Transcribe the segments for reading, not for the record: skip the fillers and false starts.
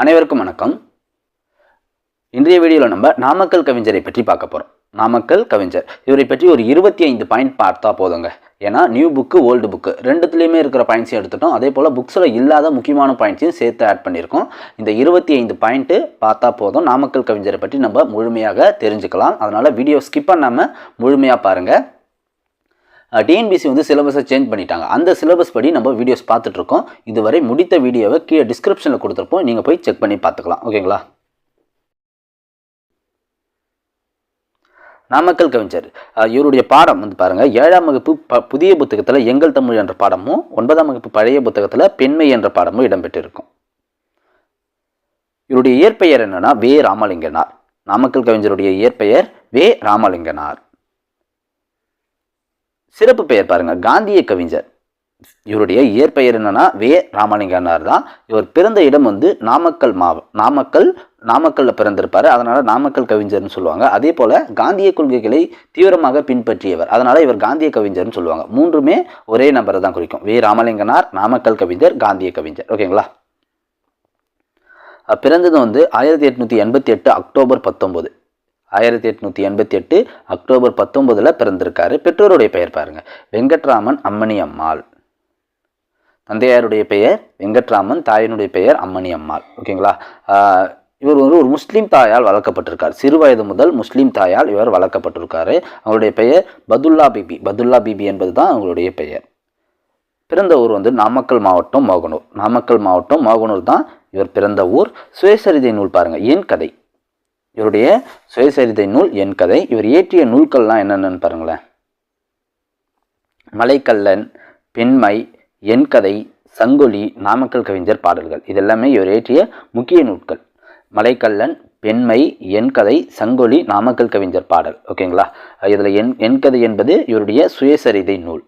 அனைவருக்கும் வணக்கம். இன்றைய வீடியோவில் நம்ம நாமக்கல் கவிஞரை பற்றி பார்க்க போகிறோம். நாமக்கல் கவிஞர் இவரை பற்றி ஒரு 25 பாயிண்ட் பார்த்தா போதுங்க. ஏன்னா நியூ புக்கு ஓல்டு புக்கு ரெண்டுத்துலேயுமே இருக்கிற பாயிண்ட்ஸையும் எடுத்துட்டோம். அதே போல் புக்ஸில் இல்லாத முக்கியமான பாயிண்ட்ஸையும் சேர்த்து ஆட் பண்ணியிருக்கோம். இந்த 25 பாயிண்ட்டு பார்த்தா போதும் நாமக்கல் கவிஞரை பற்றி நம்ம முழுமையாக தெரிஞ்சுக்கலாம். அதனால் வீடியோ ஸ்கிப் பண்ணாமல் முழுமையாக பாருங்கள். டிஎன்பிசி வந்து சிலபஸை சேஞ்ச் பண்ணிட்டாங்க. அந்த சிலபஸ் படி நம்ம வீடியோஸ் பார்த்துட்ருக்கோம். இதுவரை முடித்த வீடியோவை கீழே டிஸ்கிரிப்ஷனில் கொடுத்துருப்போம், நீங்கள் போய் செக் பண்ணி பார்த்துக்கலாம். ஓகேங்களா? நாமக்கல் கவிஞர் இவருடைய பாடம் வந்து பாருங்கள், 7ஆம் வகுப்பு புதிய புத்தகத்தில் எங்கள் தமிழ் என்ற பாடமும் 9ஆம் வகுப்பு பழைய புத்தகத்தில் பெண்மை என்ற பாடமும் இடம்பெற்றிருக்கும். இவருடைய இயற்பெயர் என்னன்னா வே ராமலிங்கனார். நாமக்கல் கவிஞருடைய இயற்பெயர் வே ராமலிங்கனார். சிறப்பு பெயர் பாருங்க, காந்திய கவிஞர். இவருடைய இயற்பெயர் என்னன்னா வே ராமலிங்கனார் தான். இவர் பிறந்த இடம் வந்து நாமக்கல்ல பிறந்திருப்பாரு. அதனால நாமக்கல் கவிஞர்னு சொல்லுவாங்க. அதே போல காந்திய கொள்கைகளை தீவிரமாக பின்பற்றியவர், அதனால இவர் காந்திய கவிஞர்னு சொல்லுவாங்க. மூன்றுமே ஒரே நபரை தான் குறிக்கும். வே ராமலிங்கனார், நாமக்கல் கவிஞர், காந்திய கவிஞர். ஓகேங்களா? பிறந்தது வந்து 1888 அக்டோபர் 19. 1888 அக்டோபர் 19 பிறந்திருக்காரு. பெற்றோருடைய பெயர் பாருங்க, வெங்கட்ராமன், அம்மணி அம்மாள். தந்தையாருடைய பெயர் வெங்கட்ராமன், தாயினுடைய பெயர் அம்மணி அம்மாள். ஓகேங்களா? இவர் வந்து ஒரு முஸ்லீம் தாயால் வளர்க்கப்பட்டிருக்கார். சிறு வயது முதல் முஸ்லீம் தாயால் இவர் வளர்க்கப்பட்டிருக்காரு. அவருடைய பெயர் பதுல்லா பிபி. பதுல்லா பிபி என்பது தான் அவங்களுடைய பெயர். பிறந்த ஊர் வந்து நாமக்கல் மாவட்டம் மோகனூர். நாமக்கல் மாவட்டம் மோகனூர் தான் இவர் பிறந்த ஊர். சுயசரிதை நூல் பாருங்க, என் கதை. இவருடைய சுயசரிதை நூல் என் கதை. இவர் இயற்றிய நூல்கள்லாம் என்னென்னு பாருங்களேன். மலைக்கல்லன், பெண்மை, என் கதை, சங்கொலி, நாமக்கல் கவிஞர் பாடல்கள். இதெல்லாமே இவர் இயற்றிய முக்கிய நூல்கள். மலைக்கல்லன், பெண்மை, என் கதை, சங்கொலி, நாமக்கல் கவிஞர் பாடல். ஓகேங்களா? இதில் என் கதை என்பது இவருடைய சுயசரிதை நூல்.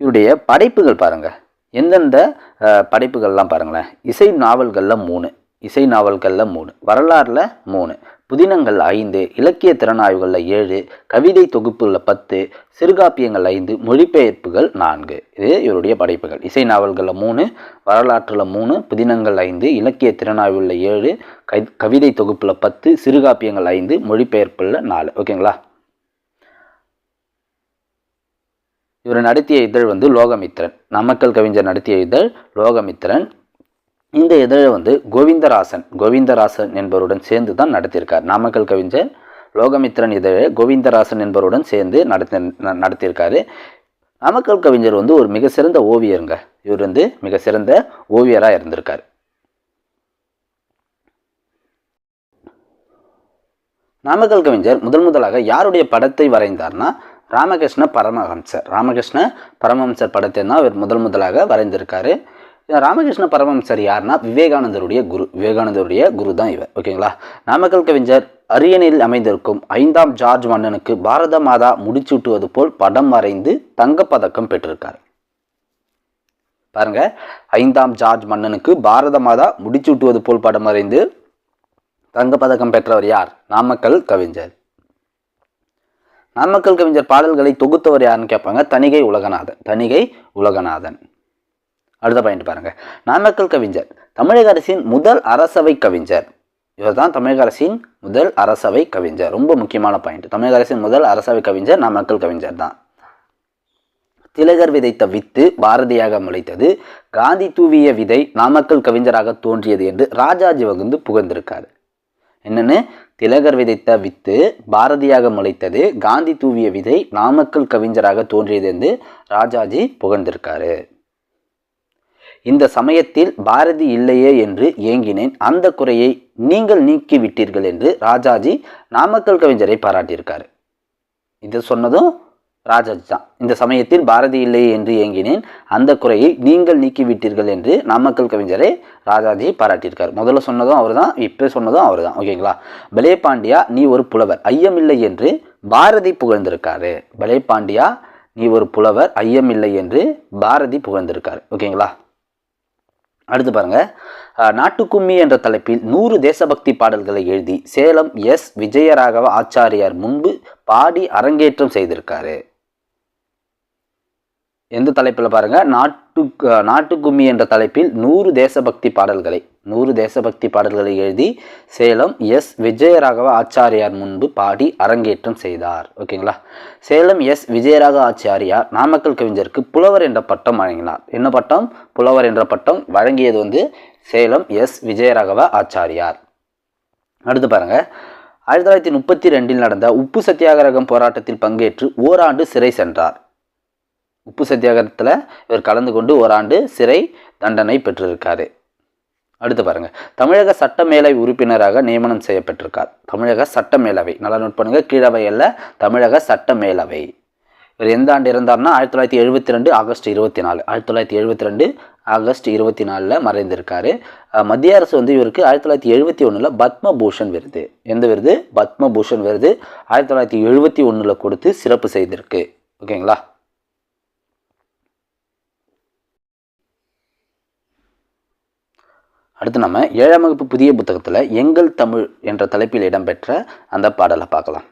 இவருடைய படைப்புகள் பாருங்க, எந்தெந்த படைப்புகள்லாம் பாருங்களேன். இசை நாவல்களில் 3, வரலாறில் 3, புதினங்கள் 5, இலக்கிய திறனாய்வுகளில் 7, கவிதை தொகுப்புகளில் 10, சிறுகாப்பியங்கள் 5, மொழிபெயர்ப்புகள் 4. இது இவருடைய படைப்புகள். இசை நாவல்களில் 3, வரலாற்றில் 3, புதினங்கள் 5, இலக்கிய திறனாய்வுகளில் 7, கவிதை தொகுப்பில் 10, சிறுகாப்பியங்கள் 5, மொழிபெயர்ப்பில் 4. ஓகேங்களா? இவர் நடத்திய இதழ் வந்து லோகமித்திரன். நாமக்கல் கவிஞர் நடத்திய இதழ் லோகமித்திரன். இந்த இதழை வந்து கோவிந்தராசன் என்பவருடன் சேர்ந்து தான் நடத்தியிருக்கார். நாமக்கல் கவிஞர் லோகமித்திரன் இதழை கோவிந்தராசன் என்பவருடன் சேர்ந்து நடத்தியிருக்காரு. நாமக்கல் கவிஞர் வந்து ஒரு மிக சிறந்த ஓவியருங்க. இவர் வந்து மிக சிறந்த ஓவியராக இருந்திருக்கார். நாமக்கல் கவிஞர் முதலாக யாருடைய படத்தை வரைந்தார்னா ராமகிருஷ்ண பரமஹம்சர் படத்தை தான் அவர் முதலாக வரைந்திருக்காரு. ராமகிருஷ்ண பரமஹம்சர் யாருன்னா விவேகானந்தருடைய குரு தான் இவர். ஓகேங்களா? நாமக்கல் கவிஞர் அரியணையில் அமைந்திருக்கும் 5ஆம் ஜார்ஜ் மன்னனுக்கு பாரத மாதா முடிச்சூட்டுவது போல் படம் வரைந்து தங்கப்பதக்கம் பெற்றிருக்கார். பாருங்க, 5ஆம் ஜார்ஜ் மன்னனுக்கு பாரத மாதா முடிச்சூட்டுவது போல் படம் வரைந்து தங்கப்பதக்கம் பெற்றவர் யார்? நாமக்கல் கவிஞர். நாமக்கல் கவிஞர் பாடல்களை தொகுத்தவர் யாருன்னு கேட்பாங்க. தணிகை உலகநாதன். அடுத்த பாயிண்ட் பாருங்க, நாமக்கல் கவிஞர் தமிழக அரசின் முதல் அரசவை கவிஞர். இவர் தான் தமிழக அரசின் முதல் அரசவை கவிஞர். ரொம்ப முக்கியமான பாயிண்ட். தமிழக அரசின் முதல் அரசவை கவிஞர் நாமக்கல் கவிஞர் தான். திலகர் விதைத்த வித்து பாரதியாக முளைத்தது, காந்தி தூவிய விதை நாமக்கல் கவிஞராக தோன்றியது என்று ராஜாஜி வந்து புகழ்ந்திருக்காரு. என்னன்னு? திலகர் விதைத்த வித்து பாரதியாக முளைத்தது, காந்தி தூவிய விதை நாமக்கல் கவிஞராக தோன்றியது என்று ராஜாஜி புகழ்ந்திருக்காரு. இந்த சமயத்தில் பாரதி இல்லையே என்று ஏங்கினேன், அந்த குறையை நீங்கள் நீக்கி விட்டீர்கள் என்று ராஜாஜி நாமக்கல் கவிஞரை பாராட்டியிருக்காரு. இது சொன்னதும் ராஜாஜி தான். இந்த சமயத்தில் பாரதி இல்லையே என்று ஏங்கினேன், அந்த குறையை நீங்கள் நீக்கி விட்டீர்கள் என்று நாமக்கல் கவிஞரை ராஜாஜி பாராட்டியிருக்காரு. முதல்ல சொன்னதும் அவர் தான், இப்போ சொன்னதும் அவர் தான். ஓகேங்களா? பலே பாண்டியா நீ ஒரு புலவர், ஐயமில்லை என்று பாரதி புகழ்ந்திருக்காரு. பலே பாண்டியா நீ ஒரு புலவர், ஐயமில்லை என்று பாரதி புகழ்ந்திருக்காரு. ஓகேங்களா? அடுத்து பாருங்க, நாட்டுக்கும்மி என்ற தலைப்பில் 100 தேசபக்தி பாடல்களை எழுதி சேலம் எஸ் விஜயராகவ ஆச்சாரியார் முன்பு பாடி அரங்கேற்றம் செய்திருக்காரு. எந்த தலைப்பில் பாருங்கள், நாட்டுக்கும்மி என்ற தலைப்பில் 100 தேசபக்தி பாடல்களை எழுதி சேலம் எஸ் விஜயராகவ ஆச்சாரியார் முன்பு பாடி அரங்கேற்றம் செய்தார். ஓகேங்களா. சேலம் எஸ் விஜயராகவ ஆச்சாரியார் நாமக்கல் கவிஞருக்கு புலவர் என்ற பட்டம் வழங்கினார். என்ன பட்டம்? புலவர் என்ற பட்டம் வழங்கியது சேலம் எஸ் விஜயராகவ ஆச்சாரியார். அடுத்து பாருங்க, 1932 நடந்த உப்பு சத்தியாகிரகம் போராட்டத்தில் பங்கேற்று ஓராண்டு சிறை சென்றார். உப்பு சத்தியாகிரகத்தில் இவர் கலந்து கொண்டு ஓராண்டு சிறை தண்டனை பெற்றிருக்காரு. அடுத்து பாருங்க, தமிழக சட்டமேலவை உறுப்பினராக நியமனம் செய்யப்பட்டிருக்கார். தமிழக சட்டமேலவை, நல்லா நோட் பண்ணுங்க, கீழவை அல்ல, தமிழக சட்டமேலவை. இவர் எந்த ஆண்டு இறந்தார்னா 1972 ஆகஸ்ட் 24. 1972 ஆகஸ்ட் 24 மறைந்திருக்காரு. மத்திய அரசு இவருக்கு 1971 பத்மபூஷன் விருது, எந்த விருது? பத்மபூஷன் விருது 1971 கொடுத்து சிறப்பு செய்திருக்கு. ஓகேங்களா. அடுத்து நம்ம 7ஆம் வகுப்பு புதிய புத்தகத்தில் எங்கள் தமிழ் என்ற தலைப்பில் இடம்பெற்ற அந்த பாடலை பார்க்கலாம்.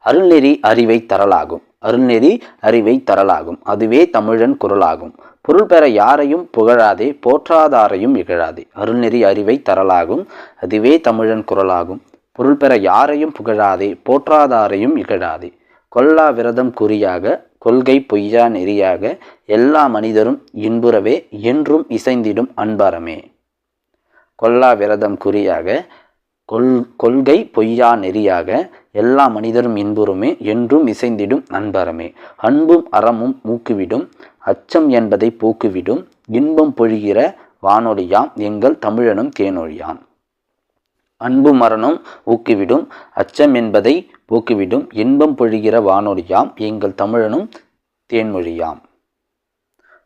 அருள்நெறி அறிவை தரலாகும், அருள்நெறி அறிவை தரலாகும், அதுவே தமிழன் குரலாகும். பொருள் பெற யாரையும் புகழாதே, போற்றாதாரையும் இகழாதே. அருள்நெறி அறிவை தரலாகும், அதுவே தமிழன் குரலாகும். பொருள் பெற யாரையும் புகழாதே, போற்றாதாரையும் இகழாதே. கொல்லா விரதம் குறியாக, கொள்கை பொய்யா நெறியாக, எல்லா மனிதரும் இன்புறவே என்றும் இசைந்திடும் அன்பரமே. கொல்லா விரதம் குறியாக, கொள்கை பொய்யா நெறியாக, எல்லா மனிதரும் இன்புறமே என்றும் இசைந்திடும் அன்பரமே. அன்பும் அறமும் ஊக்குவிடும், அச்சம் என்பதை போக்குவிடும், இன்பம் பொழிகிற வானொலியாம் எங்கள் தமிழனும் தேனொழியாம். அன்பும் மரணம் ஊக்குவிடும், அச்சம் என்பதை போக்குவிடும், இன்பம் பொழிகிற வானொலியாம் எங்கள் தமிழனும் தேன்மொழியாம்.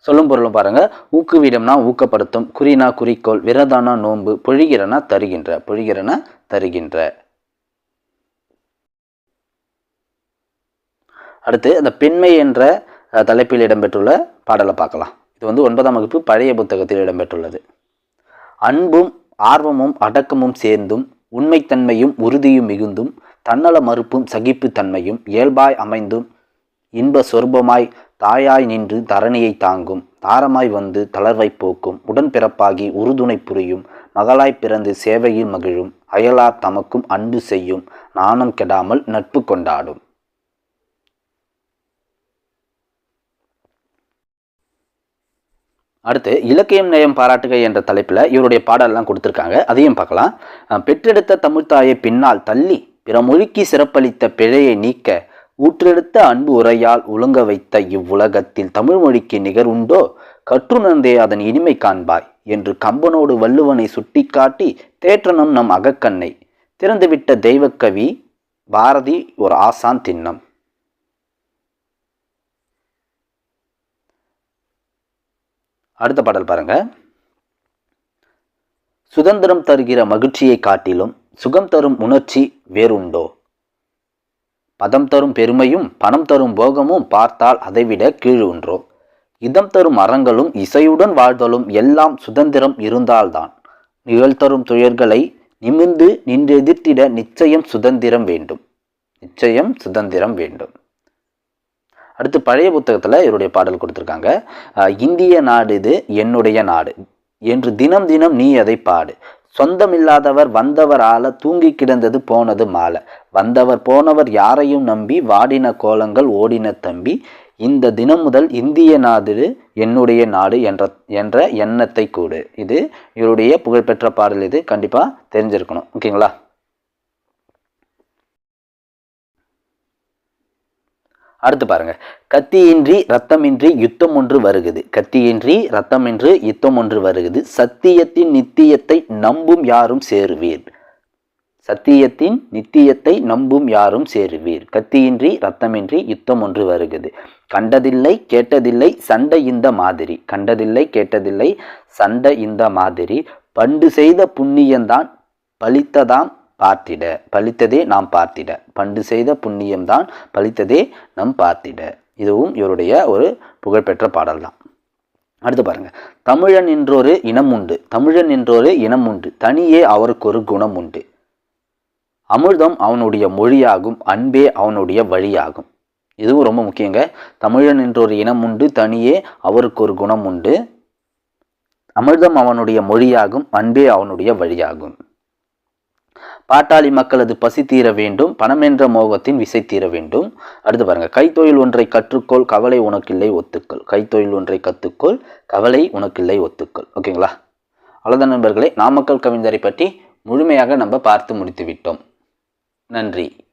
சொல்லும் பொருளும் பாருங்க. ஊக்குவிடும்னா ஊக்கப்படுத்தும், குறினா குறிக்கோள், விரதானா நோன்பு, பொழிகிறனா தருகின்ற, பொழிகிறனா தருகின்ற. அடுத்து அந்த பெண்மை என்ற தலைப்பில் இடம்பெற்றுள்ள பாடலை பார்க்கலாம். இது 9ஆம் வகுப்பு பழைய புத்தகத்தில் இடம்பெற்றுள்ளது. அன்பும் ஆர்வமும் அடக்கமும் சேர்ந்தும், உண்மைத்தன்மையும் உறுதியும் மிகுந்தும், தன்னல மறுப்பும் சகிப்பு தன்மையும் இயல்பாய் அமைந்தும், இன்ப சொர்பமாய் தாயாய் நின்று தரணியை தாங்கும், தாரமாய் வந்து தளர்வை போக்கும், உடன்பிறப்பாகி உறுதுணை புரியும், மகளாய் பிறந்து சேவையில் மகிழும், அயலார் தமக்கும் அன்பு செய்யும், நாணம் கெடாமல் நட்பு கொண்டாடும். அடுத்து இலக்கியம் நயம் பாராட்டுகை என்ற தலைப்பில் இவருடைய பாடலாம் கொடுத்துருக்காங்க, அதையும் பார்க்கலாம். பெற்றெடுத்த தமிழ்த்தாயை பின்னால் தள்ளி பிற மொழிக்கு சிறப்பளித்த பிழையை நீக்க ஊற்றெடுத்த அன்பு உரையால் உலங்க வைத்த இவ்வுலகத்தில் தமிழ் மொழிக்கு நிகர் உண்டோ, கற்றுணர்ந்தே அதன் இனிமை காண்பாய் என்று கம்பனோடு வள்ளுவனை சுட்டிக்காட்டி தேற்றனம் நம் அகக்கண்ணை திறந்துவிட்ட தெய்வக்கவி பாரதி ஒரு ஆசான் திண்ணம். அடுத்த பாடல் பாருங்க. சுதந்திரம் தருகிற மகிழ்ச்சியை காட்டிலும் சுகம் தரும் உணர்ச்சி வேறுண்டோ, பதம் தரும் பெருமையும் பணம் தரும் போகமும் பார்த்தால் அதைவிட கீழ் ஒன்றோ, இதம் தரும் அறங்களும் இசையுடன் வாழ்தலும் எல்லாம் சுதந்திரம் இருந்தால்தான், நிகழ்தரும் துயர்களை நிமிர்ந்து நின்றெதிர்த்திட நிச்சயம் சுதந்திரம் வேண்டும், நிச்சயம் சுதந்திரம் வேண்டும். அடுத்து பழைய புத்தகத்தில் இவருடைய பாடல் கொடுத்துருக்காங்க. இந்திய நாடு இது என்னுடைய நாடு என்று தினம் தினம் நீ அதை பாடு, சொந்தமில்லாதவர் வந்தவர் ஆள தூங்கி கிடந்தது போனது மாலை, வந்தவர் போனவர் யாரையும் நம்பி வாடின கோலங்கள் ஓடின தம்பி, இந்த தினம் முதல் இந்திய நாடு என்னுடைய நாடு என்ற எண்ணத்தை கூடு. இது இவருடைய புகழ்பெற்ற பாடல், இது கண்டிப்பாக தெரிஞ்சிருக்கணும். ஓகேங்களா. அடுத்து பாருங்க. கத்தியின்றி ரத்தமின்றி யுத்தம் ஒன்று வருகுது, கத்தியின்றி ரத்தமின்றி யுத்தம் ஒன்று வருகுது, சத்தியத்தின் நித்தியத்தை நம்பும் யாரும் சேருவீர், சத்தியத்தின் நித்தியத்தை நம்பும் யாரும் சேருவீர், கத்தியின்றி ரத்தமின்றி யுத்தம் ஒன்று வருகுது, கண்டதில்லை கேட்டதில்லை சண்டை இந்த மாதிரி, கண்டதில்லை கேட்டதில்லை சண்டை இந்த மாதிரி, பண்டு செய்த புண்ணியந்தான் பலித்ததாம் பார்த்திட, பலித்ததே நாம் பார்த்திட, பண்டு செய்த புண்ணியம்தான் பலித்ததே நம் பார்த்திட. இதுவும் இவருடைய ஒரு புகழ்பெற்ற பாடல் தான். அடுத்து பாருங்க. தமிழன் என்றொரு இனம் உண்டு, தமிழன் என்றொரு இனம் உண்டு, தனியே அவருக்கு ஒரு குணம் உண்டு, அமிர்தம் அவனுடைய மொழியாகும், அன்பே அவனுடைய வழியாகும். இதுவும் ரொம்ப முக்கியங்க. தமிழன் என்ற ஒரு இனம் உண்டு, தனியே அவருக்கு ஒரு குணம் உண்டு. அமிர்தம் அவனுடைய மொழியாகும், அன்பே அவனுடைய வழியாகும். பாட்டாளி மக்களது பசி தீர வேண்டும், பணம் என்ற மோகத்தின் விசை தீர வேண்டும். அடுத்து பாருங்க, கைத்தொழில் ஒன்றை கற்றுக்கொள், கவலை உனக்கில்லை ஒத்துக்கள். கைத்தொழில் ஒன்றை கற்றுக்கொள், கவலை உனக்கில்லை ஒத்துக்கள். ஓகேங்களா? அவ்வளோதான் நண்பர்களே, நாமக்கல் கவிஞரை பற்றி முழுமையாக நம்ம பார்த்து முடித்து விட்டோம். நன்றி.